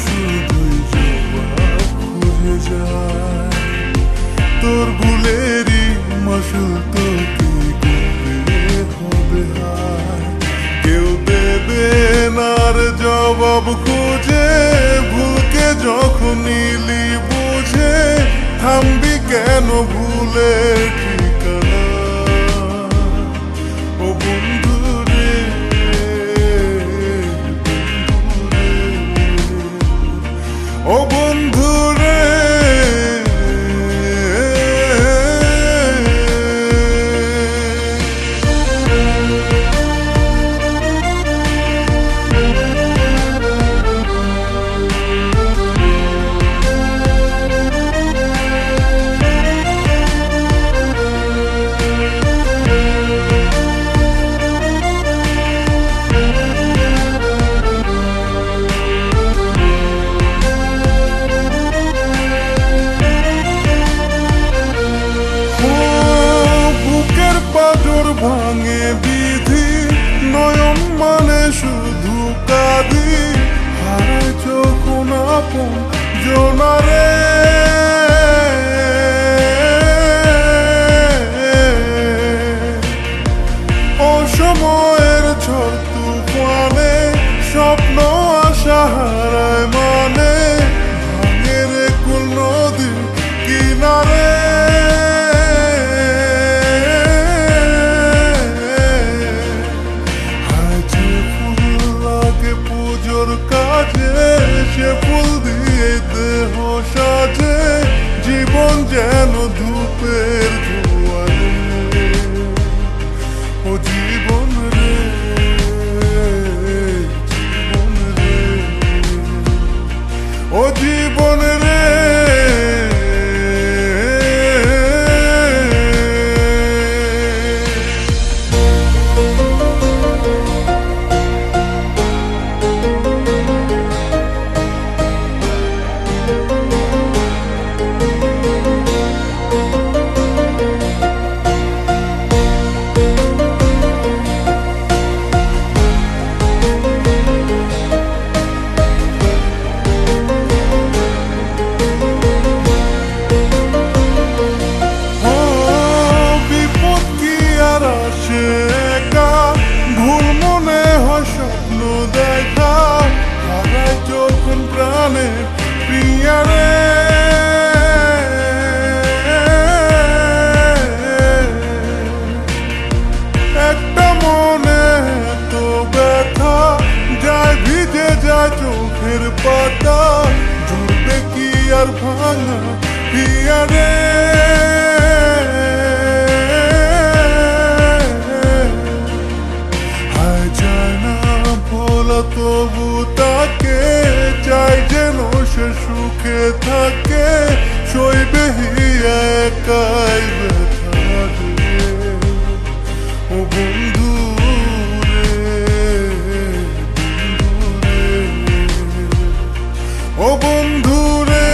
শুধুই জবাব খুঁজে যায়, তোর ভুলেরই মাসুল তোকে করতে হবে হায়। কেউ দেবে না রে জবাব খুঁজে, ভুলকে যখন নিলি বুঝে, থামবি কেন ভুলের ঠিকানা? ও বন্ধু রে, ও বন্ধু রে, ভাঙে বিধি, নয়ন মানে শুধু কাঁদি, হারায় যখন আপন জনারে। অসময়ের ঝড় তুফানে স্বপ্ন আশা হারায় মানে, ভাঙে রে কুল নদীর কিনারে। সে ফুল দিয়ে দেহ সাজে, জীবন যেন ধূপের ধোঁয়ারে। ও জীবন রে, জীবন রে, ও জীবন রে। ভুল মনে হয় স্বপ্ন দেখা, হারায় যখন প্রাণে প্রিয়ারে। একটা মনে তো ব্যথা, যায় ভিজে যায় চোখের পাতা, জুড়বে কি আর ভাঙা প্রিয়ারে। তবু তাকে চাই যেন সে সুখে থাকে, সইবে একাই ব্যথা রে। ও বন্ধু রে, বন্ধু রে, ও বন্ধু রে।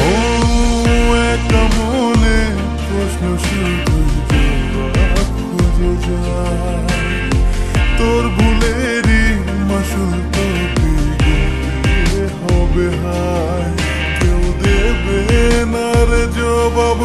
ও একা মনে প্রশ্ন শুধু তোর ভুলেরই মাসুল তোকে হবে হায়। কেউ দেবে না রে জবাব